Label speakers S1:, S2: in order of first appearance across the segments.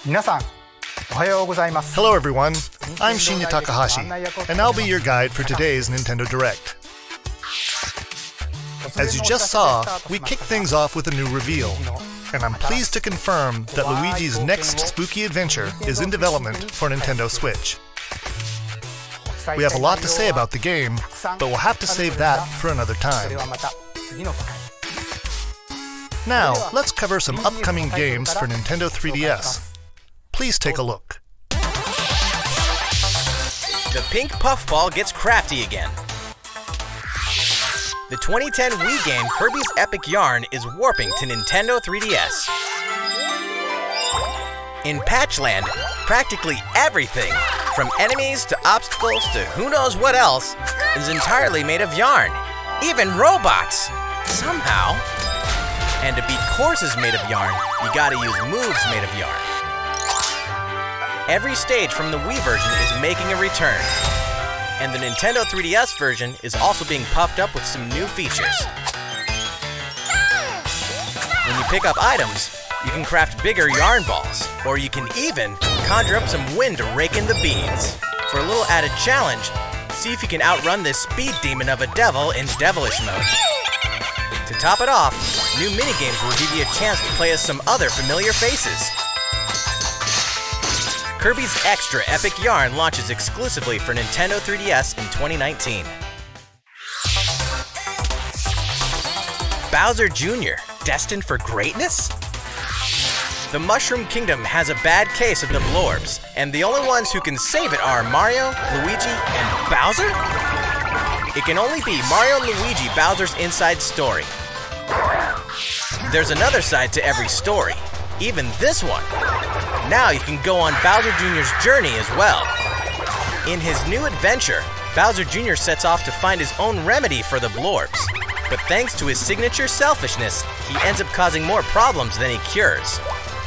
S1: Hello everyone, I'm Shinya Takahashi, and I'll be your guide for today's Nintendo Direct. As you just saw, we kicked things off with a new reveal, and I'm pleased to confirm that Luigi's next spooky adventure is in development for Nintendo Switch. We have a lot to say about the game, but we'll have to save that for another time. Now, let's cover some upcoming games for Nintendo 3DS. Please take a look.
S2: The pink puffball gets crafty again. The 2010 Wii game Kirby's Epic Yarn is warping to Nintendo 3DS. In Patchland, practically everything, from enemies to obstacles to who knows what else, is entirely made of yarn. Even robots! Somehow. And to beat courses made of yarn, you gotta use moves made of yarn. Every stage from the Wii version is making a return. And the Nintendo 3DS version is also being puffed up with some new features. When you pick up items, you can craft bigger yarn balls, or you can even conjure up some wind to rake in the beans. For a little added challenge, see if you can outrun this speed demon of a devil in Devilish mode. To top it off, new minigames will give you a chance to play as some other familiar faces. Kirby's Extra Epic Yarn launches exclusively for Nintendo 3DS in 2019. Bowser Jr., destined for greatness? The Mushroom Kingdom has a bad case of the blorbs, and the only ones who can save it are Mario, Luigi, and Bowser? It can only be Mario and Luigi Bowser's inside story. There's another side to every story, even this one. Now you can go on Bowser Jr.'s journey as well. In his new adventure, Bowser Jr. sets off to find his own remedy for the blorbs. But thanks to his signature selfishness, he ends up causing more problems than he cures.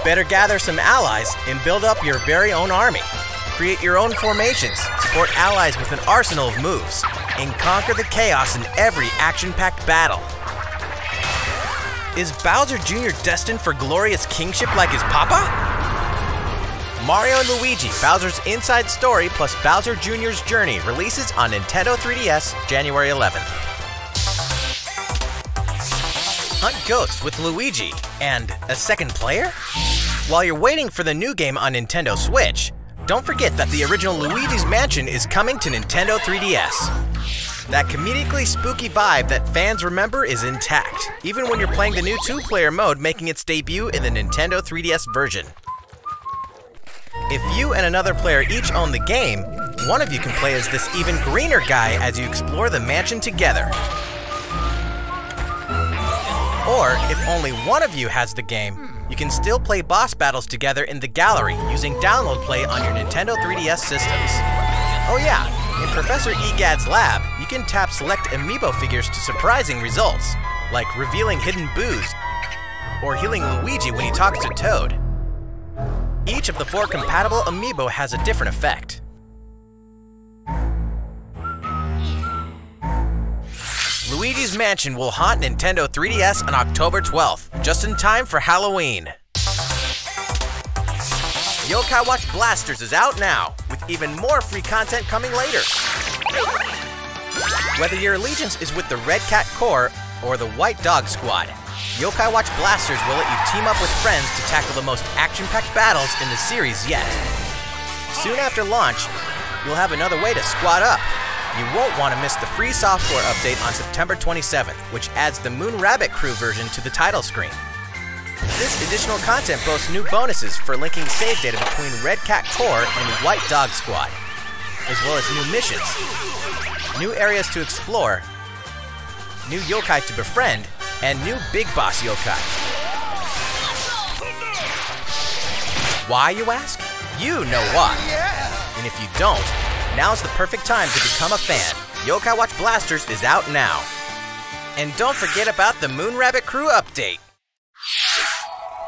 S2: Better gather some allies and build up your very own army. Create your own formations, support allies with an arsenal of moves, and conquer the chaos in every action-packed battle. Is Bowser Jr. destined for glorious kingship like his papa? Mario & Luigi, Bowser's Inside Story plus Bowser Jr.'s Journey releases on Nintendo 3DS January 11th. Hunt Ghosts with Luigi and a second player? While you're waiting for the new game on Nintendo Switch, don't forget that the original Luigi's Mansion is coming to Nintendo 3DS. That comedically spooky vibe that fans remember is intact, even when you're playing the new 2-player mode making its debut in the Nintendo 3DS version. If you and another player each own the game, one of you can play as this even greener guy as you explore the mansion together. Or, if only one of you has the game, you can still play boss battles together in the gallery using Download Play on your Nintendo 3DS systems. Oh yeah, in Professor Egad's lab, you can tap select amiibo figures to surprising results, like revealing hidden boos, or healing Luigi when he talks to Toad. Each of the 4 compatible amiibo has a different effect. Luigi's Mansion will haunt Nintendo 3DS on October 12th, just in time for Halloween. Yokai Watch Blasters is out now, with even more free content coming later. Whether your allegiance is with the Red Cat Corps or the White Dog Squad, Yokai Watch Blasters will let you team up with friends to tackle the most action-packed battles in the series yet. Soon after launch, you'll have another way to squad up. You won't want to miss the free software update on September 27th, which adds the Moon Rabbit Crew version to the title screen. This additional content boasts new bonuses for linking save data between Red Cat Corps and White Dog Squad, as well as new missions, new areas to explore, new yokai to befriend, and new Big Boss yokai. Why, you ask? You know why. And if you don't, now's the perfect time to become a fan. Yokai Watch Blasters is out now. And don't forget about the Moon Rabbit Crew update.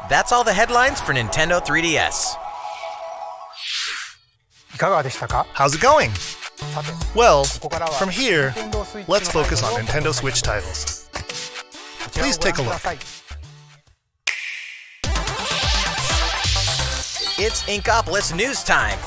S2: That's all the headlines for Nintendo 3DS.
S1: How's it going? Well, from here, let's focus on Nintendo Switch titles. Please take a look.
S2: It's Inkopolis News Time.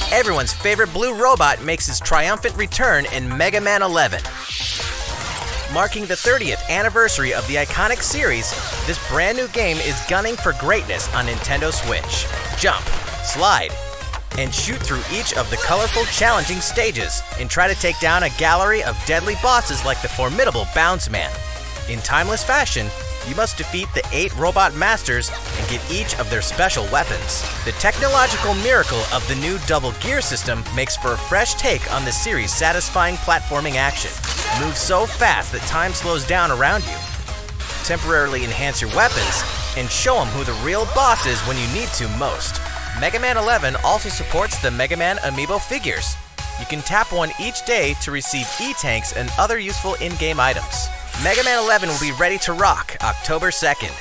S2: Everyone's favorite blue robot makes his triumphant return in Mega Man 11. Marking the 30th anniversary of the iconic series, this brand new game is gunning for greatness on Nintendo Switch. Jump, slide, and shoot through each of the colorful, challenging stages and try to take down a gallery of deadly bosses like the formidable Bounce Man. In timeless fashion, you must defeat the 8 robot masters and get each of their special weapons. The technological miracle of the new double gear system makes for a fresh take on the series' satisfying platforming action. Move so fast that time slows down around you. Temporarily enhance your weapons and show them who the real boss is when you need to most. Mega Man 11 also supports the Mega Man amiibo figures. You can tap one each day to receive E-Tanks and other useful in-game items. Mega Man 11 will be ready to rock October 2nd.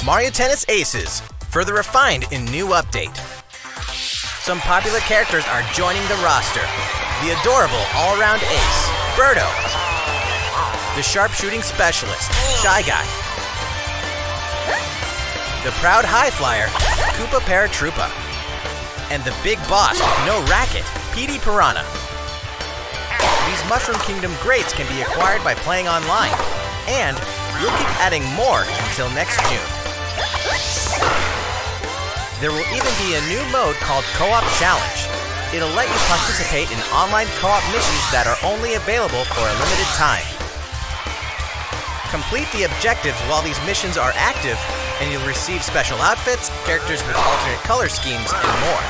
S2: Mario Tennis Aces, further refined in new update. Some popular characters are joining the roster. The adorable all-around ace, Birdo. The sharpshooting specialist, Shy Guy. The proud high flyer, Koopa Paratroopa. And the big boss with no racket, Petey Piranha. These Mushroom Kingdom greats can be acquired by playing online, and we'll keep adding more until next June. There will even be a new mode called Co-op Challenge. It'll let you participate in online co-op missions that are only available for a limited time. Complete the objectives while these missions are active, and you'll receive special outfits, characters with alternate color schemes, and more.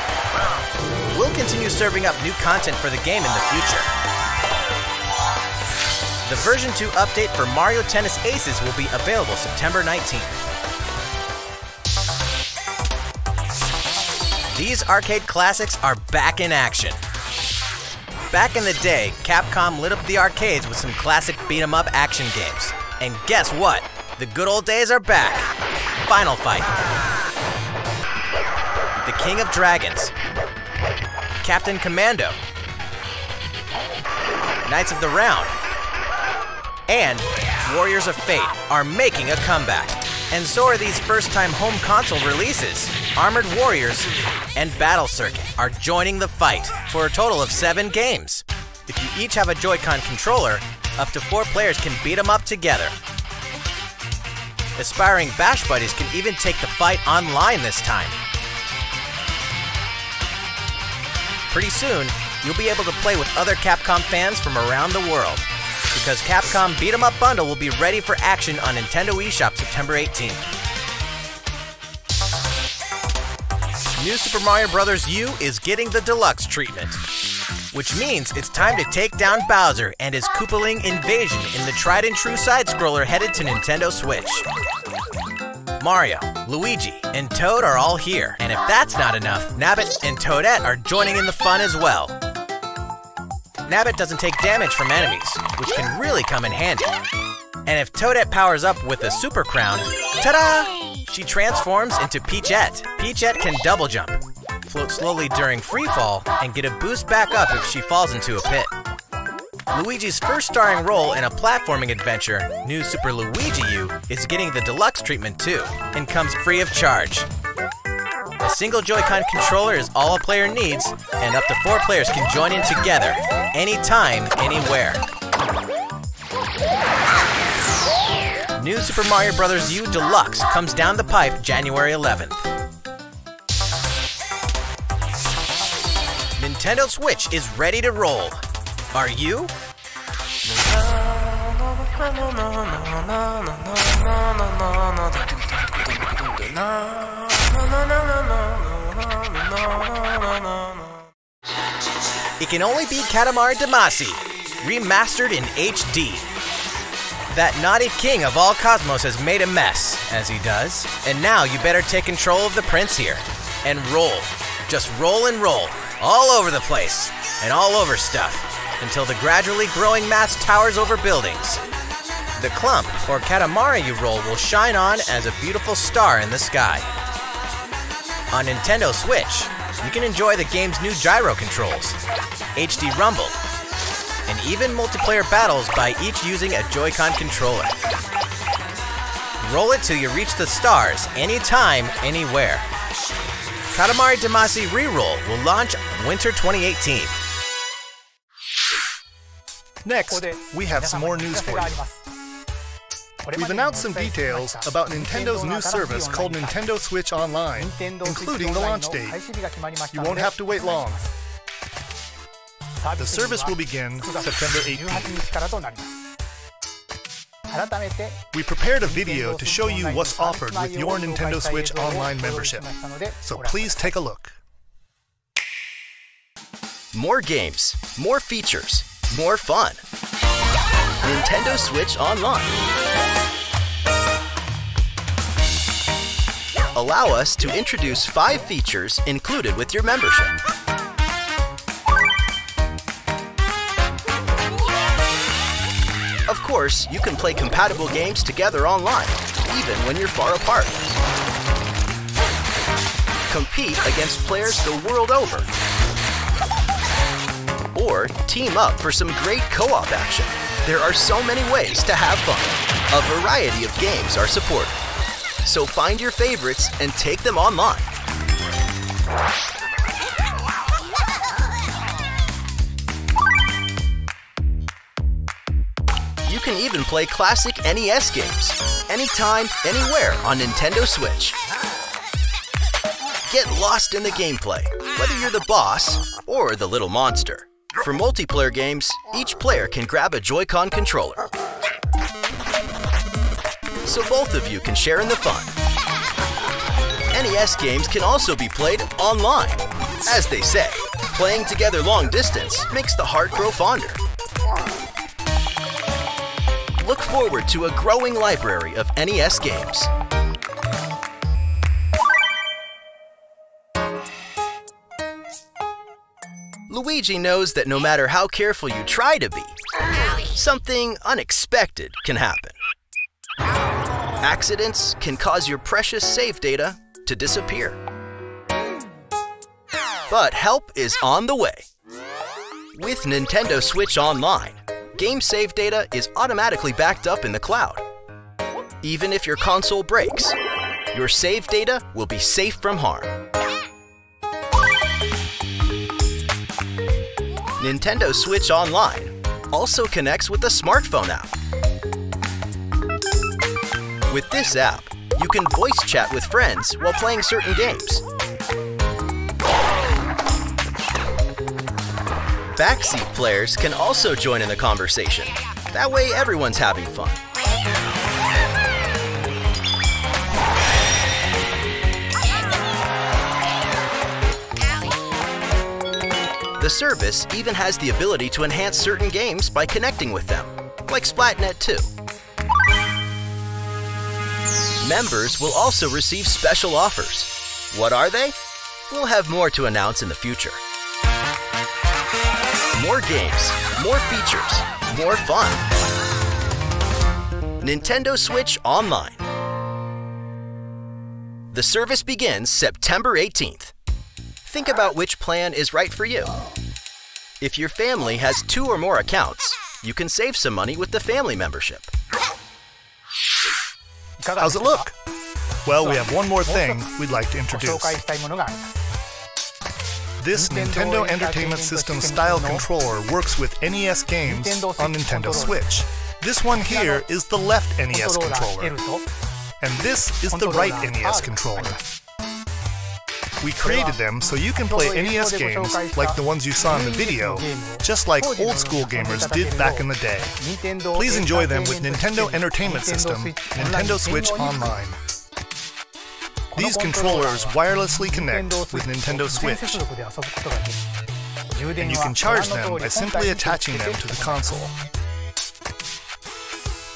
S2: We'll continue serving up new content for the game in the future. The version 2 update for Mario Tennis Aces will be available September 19th. These arcade classics are back in action. Back in the day, Capcom lit up the arcades with some classic beat-em-up action games. And guess what? The good old days are back. Final Fight, The King of Dragons, Captain Commando, Knights of the Round, and Warriors of Fate are making a comeback. And so are these first-time home console releases. Armored Warriors and Battle Circuit are joining the fight for a total of 7 games. If you each have a Joy-Con controller, up to 4 players can beat them up together. Aspiring Bash Buddies can even take the fight online this time. Pretty soon, you'll be able to play with other Capcom fans from around the world, because Capcom Beat 'em Up Bundle will be ready for action on Nintendo eShop September 18th. New Super Mario Bros. U is getting the deluxe treatment. which means it's time to take down Bowser and his Koopaling invasion in the tried and true side-scroller headed to Nintendo Switch. Mario, Luigi, and Toad are all here, and if that's not enough, Nabbit and Toadette are joining in the fun as well. Nabbit doesn't take damage from enemies, which can really come in handy. And if Toadette powers up with a Super Crown, ta-da! She transforms into Peachette. Peachette can double jump, float slowly during free fall, and get a boost back up if she falls into a pit. Luigi's first starring role in a platforming adventure, New Super Luigi U, is getting the deluxe treatment too, and comes free of charge. A single Joy-Con controller is all a player needs, and up to 4 players can join in together, anytime, anywhere. New Super Mario Bros. U Deluxe comes down the pipe January 11th. Nintendo Switch is ready to roll. Are you? It can only be Katamari Damacy, remastered in HD. That naughty king of all cosmos has made a mess, as he does, and now you better take control of the prince here. And roll. Just roll and roll, all over the place, and all over stuff, until the gradually growing mass towers over buildings. The clump, or Katamari you roll, will shine on as a beautiful star in the sky. On Nintendo Switch, you can enjoy the game's new gyro controls, HD Rumble, and even multiplayer battles by each using a Joy-Con controller. Roll it till you reach the stars, anytime, anywhere. Katamari Damacy Reroll will launch winter 2018.
S1: Next, we have some more news for you. We've announced some details about Nintendo's new service called Nintendo Switch Online, including the launch date. You won't have to wait long. The service will begin September 18th. We prepared a video to show you what's offered with your Nintendo Switch Online membership, so please take a look.
S3: More games, more features, more fun. Nintendo Switch Online. Allow us to introduce 5 features included with your membership. Of course, you can play compatible games together online, even when you're far apart. Compete against players the world over. Or team up for some great co-op action. There are so many ways to have fun. A variety of games are supported. So find your favorites and take them online. You can even play classic NES games, anytime, anywhere on Nintendo Switch. Get lost in the gameplay, whether you're the boss or the little monster. For multiplayer games, each player can grab a Joy-Con controller, so both of you can share in the fun. NES games can also be played online. As they say, playing together long distance makes the heart grow fonder. Look forward to a growing library of NES games. Luigi knows that no matter how careful you try to be, something unexpected can happen. Accidents can cause your precious save data to disappear. But help is on the way. With Nintendo Switch Online, game save data is automatically backed up in the cloud. Even if your console breaks, your save data will be safe from harm. Nintendo Switch Online also connects with the smartphone app. With this app, you can voice chat with friends while playing certain games. Backseat players can also join in the conversation. That way everyone's having fun. The The service even has the ability to enhance certain games by connecting with them, like Splatnet 2. Members will also receive special offers. What are they? We'll have more to announce in the future. More games, more features, more fun. Nintendo Switch Online. The service begins September 18th. Think about which plan is right for you. If your family has 2 or more accounts, you can save some money with the family membership.
S1: How's it look? Well, we have one more thing we'd like to introduce. This Nintendo Entertainment System style controller works with NES games on Nintendo Switch. This one here is the left NES controller, and this is the right NES controller. We created them so you can play NES games like the ones you saw in the video, just like old school gamers did back in the day. Please enjoy them with Nintendo Entertainment System, Nintendo Switch Online. These controllers wirelessly connect with Nintendo Switch, and you can charge them by simply attaching them to the console.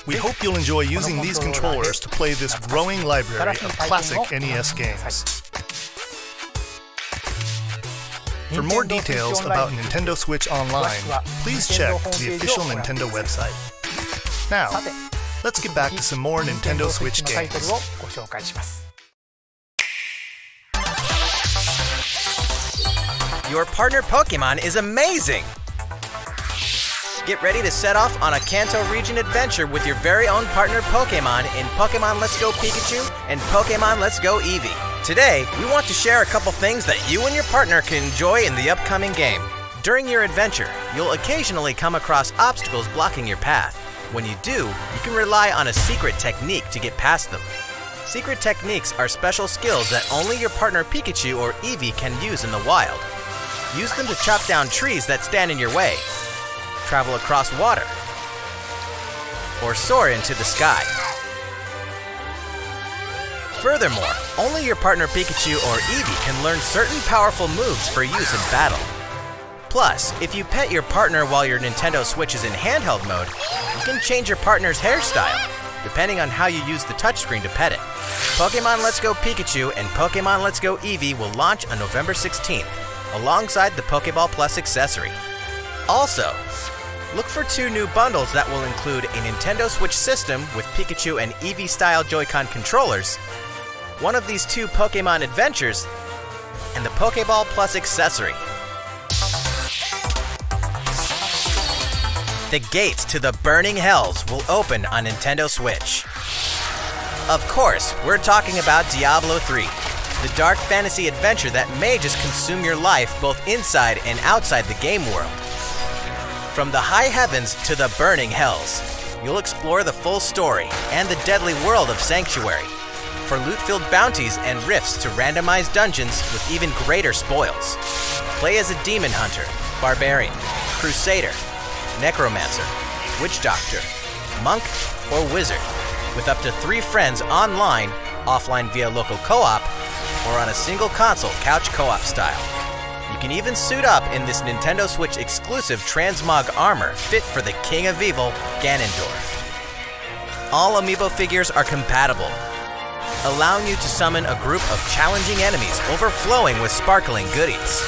S1: We hope you'll enjoy using these controllers to play this growing library of classic NES games. For more details about Nintendo Switch Online, please check the official Nintendo website. Now, let's get back to some more Nintendo Switch games.
S2: Your partner Pokemon is amazing! Get ready to set off on a Kanto region adventure with your very own partner Pokemon in Pokemon Let's Go Pikachu and Pokemon Let's Go Eevee. Today, we want to share a couple things that you and your partner can enjoy in the upcoming game. During your adventure, you'll occasionally come across obstacles blocking your path. When you do, you can rely on a secret technique to get past them. Secret techniques are special skills that only your partner Pikachu or Eevee can use in the wild. Use them to chop down trees that stand in your way, travel across water, or soar into the sky. Furthermore, only your partner Pikachu or Eevee can learn certain powerful moves for use in battle. Plus, if you pet your partner while your Nintendo Switch is in handheld mode, you can change your partner's hairstyle, depending on how you use the touchscreen to pet it. Pokemon Let's Go Pikachu and Pokemon Let's Go Eevee will launch on November 16th, alongside the Pokeball Plus accessory. Also, look for 2 new bundles that will include a Nintendo Switch system with Pikachu and Eevee-style Joy-Con controllers, one of these 2 Pokemon adventures, and the Pokeball Plus accessory. The gates to the burning hells will open on Nintendo Switch. Of course, we're talking about Diablo 3, the dark fantasy adventure that may just consume your life both inside and outside the game world. From the high heavens to the burning hells, you'll explore the full story and the deadly world of Sanctuary, for loot-filled bounties and rifts to randomized dungeons with even greater spoils. Play as a demon hunter, barbarian, crusader, necromancer, witch doctor, monk, or wizard, with up to 3 friends online, offline via local co-op, or on a single console couch co-op style. You can even suit up in this Nintendo Switch exclusive transmog armor fit for the King of Evil, Ganondorf. All amiibo figures are compatible, allowing you to summon a group of challenging enemies overflowing with sparkling goodies.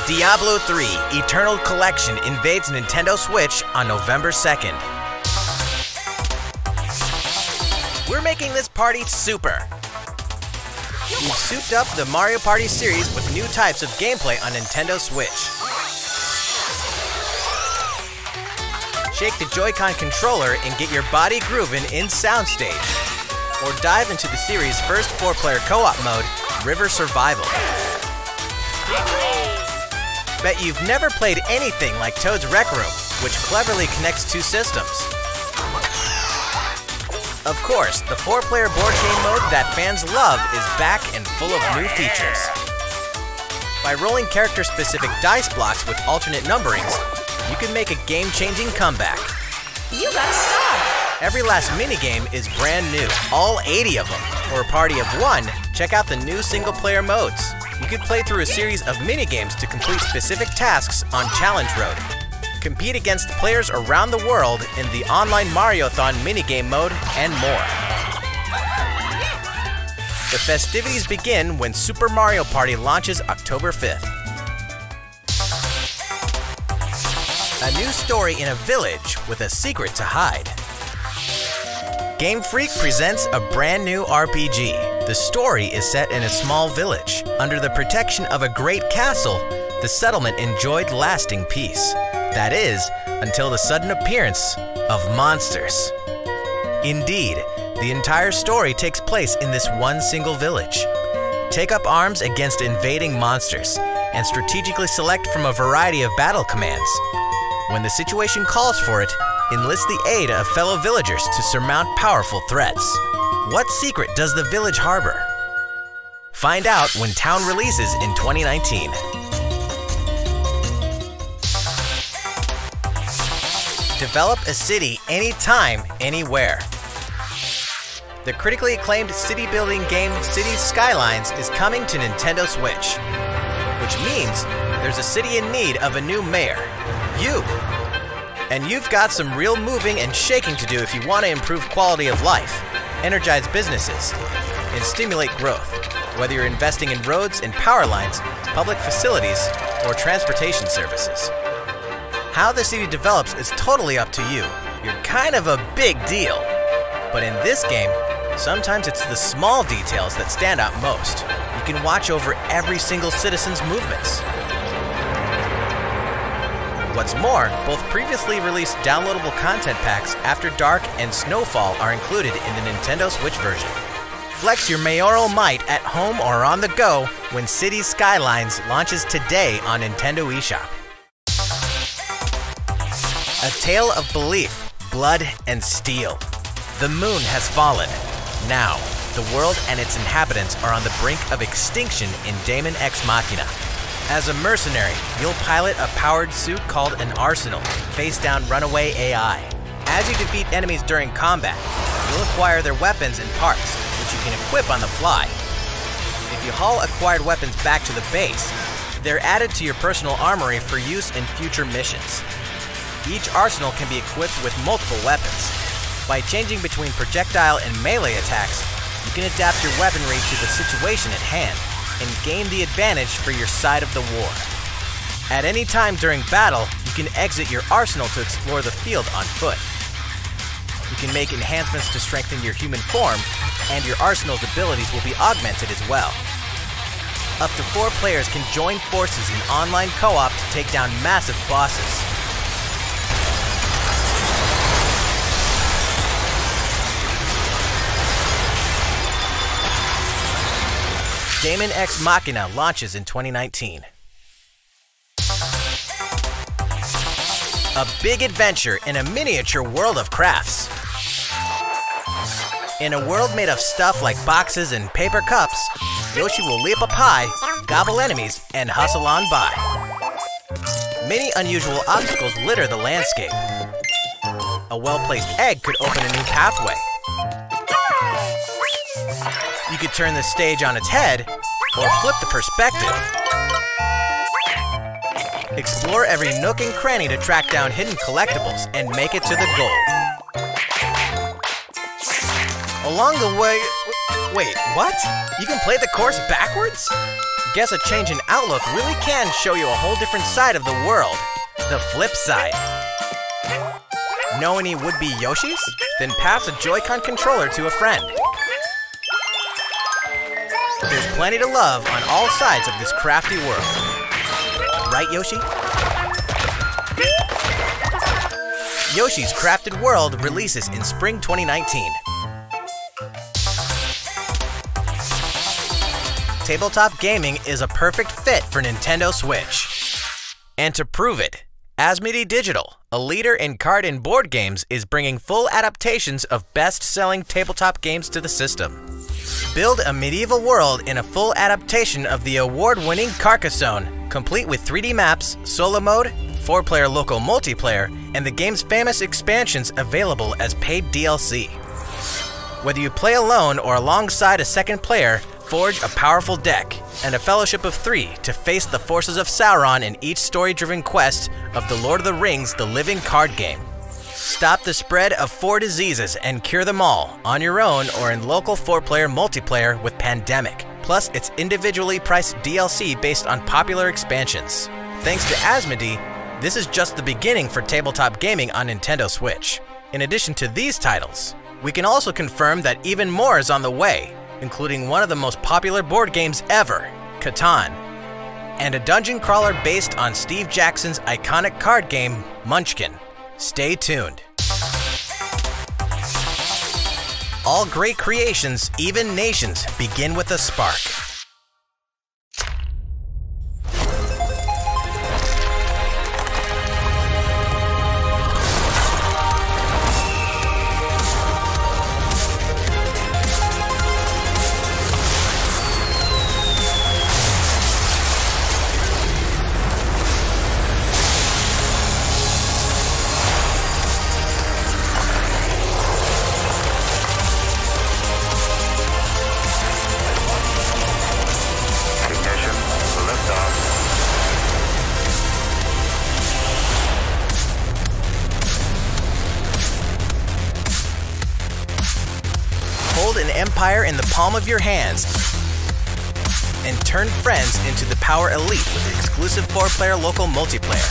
S2: Diablo 3 Eternal Collection invades Nintendo Switch on November 2nd. We're making this party super! We've souped up the Mario Party series with new types of gameplay on Nintendo Switch. Shake the Joy-Con controller and get your body grooving in Soundstage. Or dive into the series' first 4-player co-op mode, River Survival. Bet you've never played anything like Toad's Rec Room, which cleverly connects 2 systems. Of course, the 4-player board game mode that fans love is back and full of new features. By rolling character-specific dice blocks with alternate numberings, you can make a game-changing comeback.
S4: You got a star!
S2: Every last minigame is brand new, all 80 of them. For a party of 1, check out the new single-player modes. You could play through a series of minigames to complete specific tasks on Challenge Road. Compete against players around the world in the online Mario-thon minigame mode, and more. The festivities begin when Super Mario Party launches October 5th. A new story in a village with a secret to hide. Game Freak presents a brand new RPG. The story is set in a small village. Under the protection of a great castle, the settlement enjoyed lasting peace. That is, until the sudden appearance of monsters. Indeed, the entire story takes place in this one single village. Take up arms against invading monsters and strategically select from a variety of battle commands. When the situation calls for it, enlist the aid of fellow villagers to surmount powerful threats. What secret does the village harbor? Find out when Town releases in 2019. Develop a city anytime, anywhere. The critically acclaimed city-building game Cities Skylines is coming to Nintendo Switch, which means there's a city in need of a new mayor, you. And you've got some real moving and shaking to do if you want to improve quality of life, energize businesses, and stimulate growth, whether you're investing in roads and power lines, public facilities, or transportation services. How the city develops is totally up to you. You're kind of a big deal. But in this game, sometimes it's the small details that stand out most. You can watch over every single citizen's movements. What's more, both previously released downloadable content packs After Dark and Snowfall are included in the Nintendo Switch version. Flex your mayoral might at home or on the go when Cities Skylines launches today on Nintendo eShop. A tale of belief, blood, and steel. The moon has fallen. Now, the world and its inhabitants are on the brink of extinction in Daemon X Machina. As a mercenary, you'll pilot a powered suit called an Arsenal, face down runaway AI. As you defeat enemies during combat, you'll acquire their weapons and parts, which you can equip on the fly. If you haul acquired weapons back to the base, they're added to your personal armory for use in future missions. Each arsenal can be equipped with multiple weapons. By changing between projectile and melee attacks, you can adapt your weaponry to the situation at hand and gain the advantage for your side of the war. At any time during battle, you can exit your arsenal to explore the field on foot. You can make enhancements to strengthen your human form, and your arsenal's abilities will be augmented as well. Up to 4 players can join forces in online co-op to take down massive bosses. Daemon X Machina launches in 2019. A big adventure in a miniature world of crafts. In a world made of stuff like boxes and paper cups, Yoshi will leap up high, gobble enemies, and hustle on by. Many unusual obstacles litter the landscape. A well-placed egg could open a new pathway. You could turn the stage on its head, or flip the perspective. Explore every nook and cranny to track down hidden collectibles and make it to the goal. Along the way... Wait, what? You can play the course backwards? Guess a change in outlook really can show you a whole different side of the world. The flip side. Know any would-be Yoshis? Then pass a Joy-Con controller to a friend. There's plenty to love on all sides of this crafty world. Right, Yoshi? Yoshi's Crafted World releases in spring 2019. Tabletop gaming is a perfect fit for Nintendo Switch. And to prove it, Asmodee Digital, a leader in card and board games, is bringing full adaptations of best-selling tabletop games to the system. Build a medieval world in a full adaptation of the award-winning Carcassonne, complete with 3D maps, solo mode, 4-player local multiplayer, and the game's famous expansions available as paid DLC. Whether you play alone or alongside a second player, forge a powerful deck, and a fellowship of 3 to face the forces of Sauron in each story-driven quest of The Lord of the Rings: The Living Card Game. Stop the spread of 4 diseases and cure them all on your own or in local 4-player multiplayer with Pandemic. Plus, it's individually priced DLC based on popular expansions. Thanks to Asmodee, this is just the beginning for tabletop gaming on Nintendo Switch. In addition to these titles, we can also confirm that even more is on the way, including one of the most popular board games ever, Catan, and a dungeon crawler based on Steve Jackson's iconic card game, Munchkin. Stay tuned. All great creations, even nations, begin with a spark. Hold an empire in the palm of your hands and turn friends into the Power Elite with exclusive 4-player local multiplayer.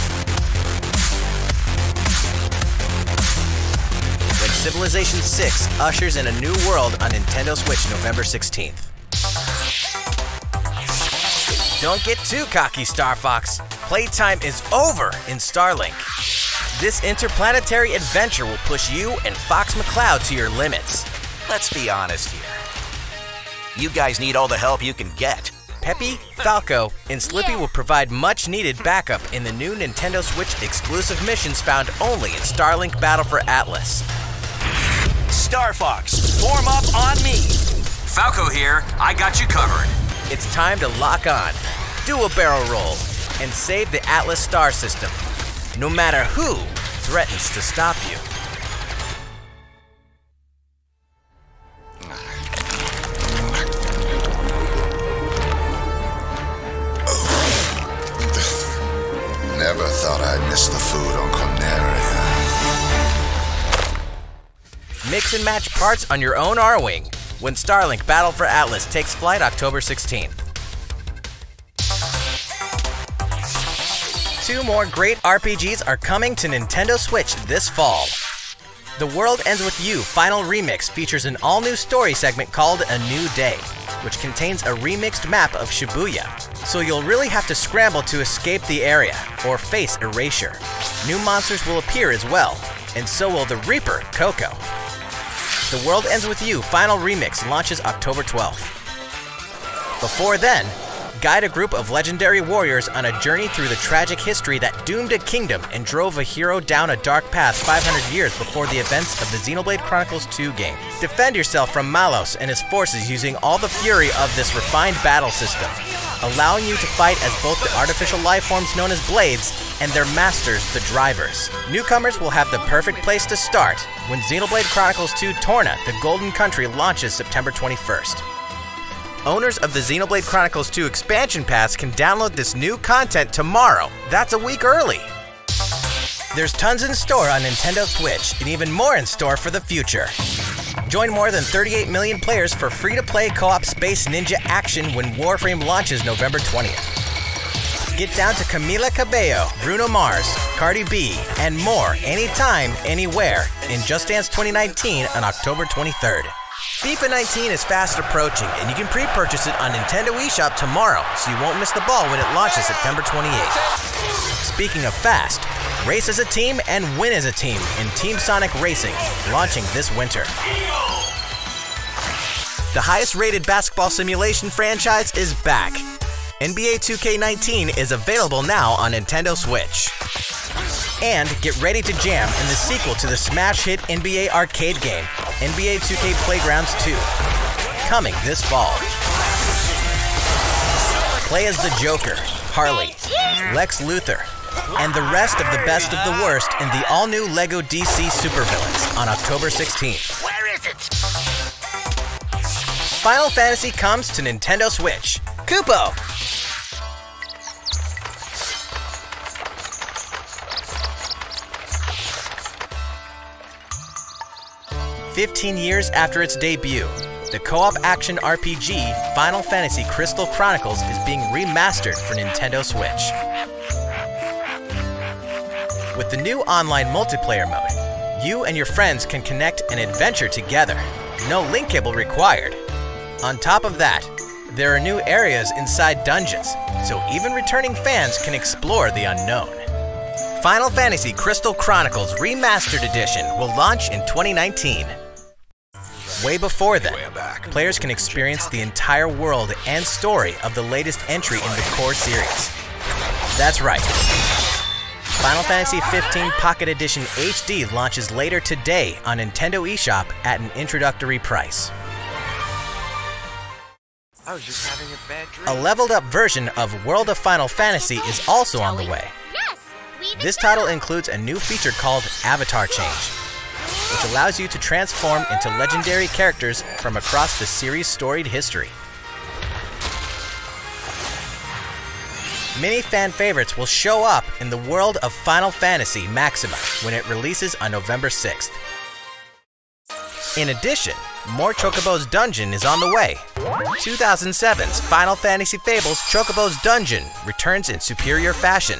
S2: When Civilization 6 ushers in a new world on Nintendo Switch November 16th. Don't get too cocky, Star Fox. Playtime is over in Starlink. This interplanetary adventure will push you and Fox McCloud to your limits.
S5: Let's be honest here. You guys need all the help you can get.
S2: Peppy, Falco, and Slippy will provide much-needed backup in the new Nintendo Switch exclusive missions found only in Starlink Battle for Atlas.
S5: Star Fox, form up on me.
S6: Falco here, I got you covered.
S2: It's time to lock on, do a barrel roll, and save the Atlas star system, no matter who threatens to stop you.
S7: Never thought I'd miss the food on Corneria.
S2: Mix and match parts on your own R-Wing when Starlink Battle for Atlas takes flight October 16th. 2 more great RPGs are coming to Nintendo Switch this fall. The World Ends With You Final Remix features an all-new story segment called A New Day, which contains a remixed map of Shibuya, so you'll really have to scramble to escape the area or face erasure. New monsters will appear as well, and so will the Reaper, Coco. The World Ends With You Final Remix launches October 12th. Before then, guide a group of legendary warriors on a journey through the tragic history that doomed a kingdom and drove a hero down a dark path 500 years before the events of the Xenoblade Chronicles 2 game. Defend yourself from Malos and his forces using all the fury of this refined battle system, allowing you to fight as both the artificial life forms known as Blades and their masters, the Drivers. Newcomers will have the perfect place to start when Xenoblade Chronicles 2 Torna, the Golden Country launches September 21st. Owners of the Xenoblade Chronicles 2 Expansion Pass can download this new content tomorrow. That's a week early. There's tons in store on Nintendo Switch, and even more in store for the future. Join more than 38 million players for free-to-play co-op Space Ninja action when Warframe launches November 20th. Get down to Camila Cabello, Bruno Mars, Cardi B, and more anytime, anywhere in Just Dance 2019 on October 23rd. FIFA 19 is fast approaching, and you can pre-purchase it on Nintendo eShop tomorrow, so you won't miss the ball when it launches September 28th. Speaking of fast, race as a team and win as a team in Team Sonic Racing, launching this winter. The highest-rated basketball simulation franchise is back. NBA 2K19 is available now on Nintendo Switch. And get ready to jam in the sequel to the smash hit NBA arcade game, NBA 2K Playgrounds 2, coming this fall. Play as the Joker, Harley, Lex Luthor, and the rest of the best of the worst in the all-new LEGO DC supervillains on October 16th.
S5: Where is it?
S2: Final Fantasy comes to Nintendo Switch. Kupo! "15 years after its debut, the co-op action RPG Final Fantasy Crystal Chronicles is being remastered for Nintendo Switch. With the new online multiplayer mode, you and your friends can connect and adventure together. No link cable required. On top of that, there are new areas inside dungeons, so even returning fans can explore the unknown. Final Fantasy Crystal Chronicles Remastered Edition will launch in 2019. Way before then, players can experience the entire world and story of the latest entry in the core series. That's right. Final Fantasy 15 Pocket Edition HD launches later today on Nintendo eShop at an introductory price.
S6: I was just having a bad dream.
S2: A leveled up version of World of Final Fantasy is also on the way. This title includes a new feature called Avatar Change, which allows you to transform into legendary characters from across the series' storied history. Many fan favorites will show up in the world of Final Fantasy Maxima when it releases on November 6th. In addition, more Chocobo's Dungeon is on the way. 2007's Final Fantasy Fables Chocobo's Dungeon returns in superior fashion.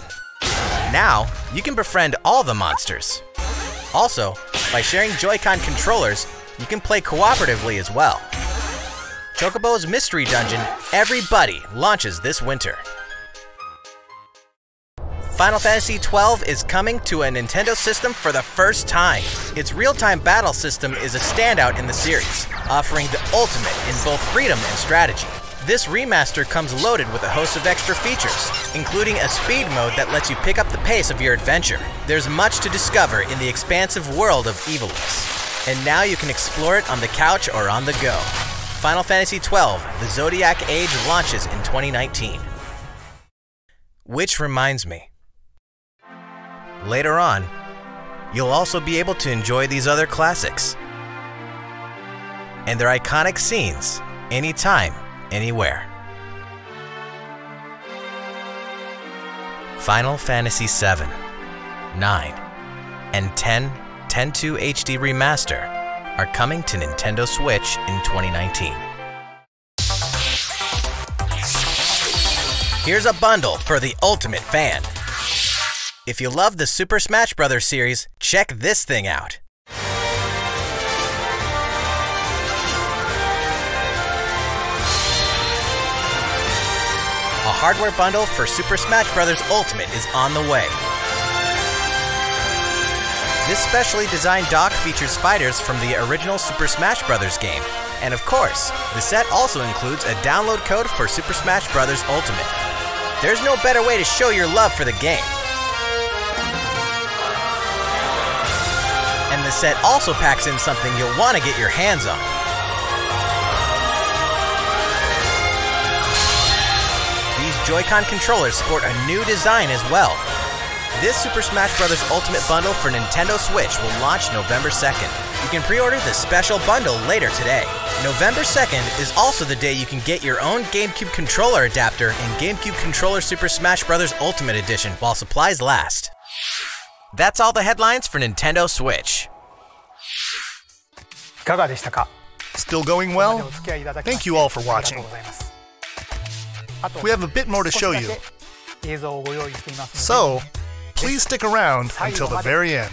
S2: Now, you can befriend all the monsters. Also, by sharing Joy-Con controllers, you can play cooperatively as well. Chocobo's Mystery Dungeon Everybody launches this winter. Final Fantasy XII is coming to a Nintendo system for the first time. Its real-time battle system is a standout in the series, offering the ultimate in both freedom and strategy. This remaster comes loaded with a host of extra features, including a speed mode that lets you pick up the pace of your adventure. There's much to discover in the expansive world of Ivalice, and now you can explore it on the couch or on the go. Final Fantasy XII: The Zodiac Age launches in 2019. Which reminds me, later on, you'll also be able to enjoy these other classics and their iconic scenes anytime, anywhere. Final Fantasy VII, 9, and 10 10.2 HD Remaster are coming to Nintendo Switch in 2019. Here's a bundle for the ultimate fan. If you love the Super Smash Bros. Series, check this thing out. A hardware bundle for Super Smash Bros. Ultimate is on the way. This specially designed dock features fighters from the original Super Smash Bros. Game. And of course, the set also includes a download code for Super Smash Bros. Ultimate. There's no better way to show your love for the game. And the set also packs in something you'll want to get your hands on. These Joy-Con controllers sport a new design as well. This Super Smash Bros. Ultimate Bundle for Nintendo Switch will launch November 2nd. You can pre-order the special bundle later today. November 2nd is also the day you can get your own GameCube controller adapter and GameCube Controller Super Smash Bros. Ultimate Edition while supplies last. That's all the headlines for Nintendo Switch.
S1: Still going well? Thank you all for watching. We have a bit more to show you. So, please stick around until the very end.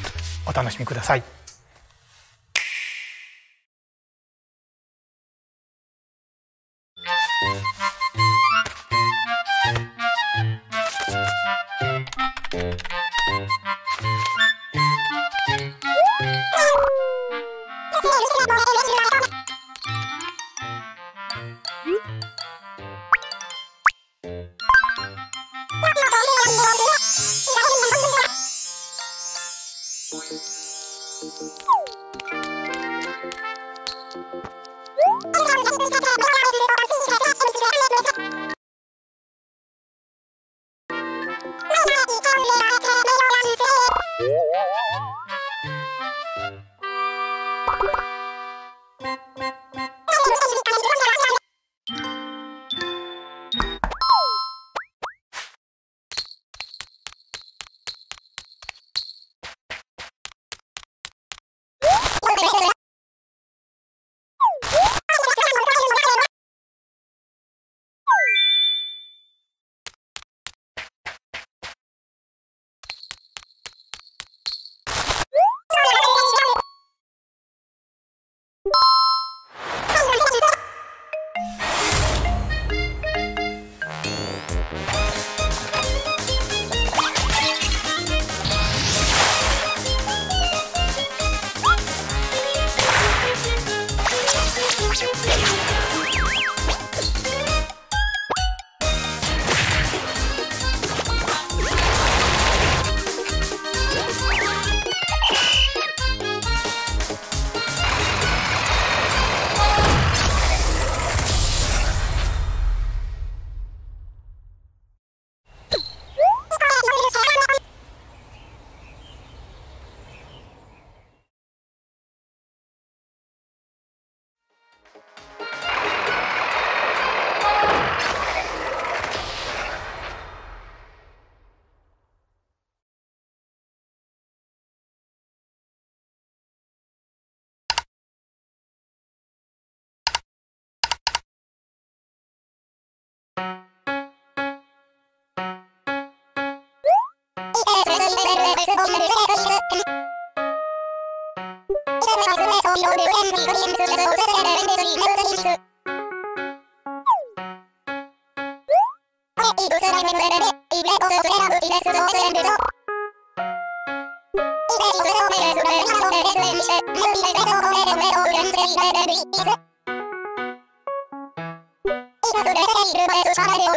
S8: Sorry,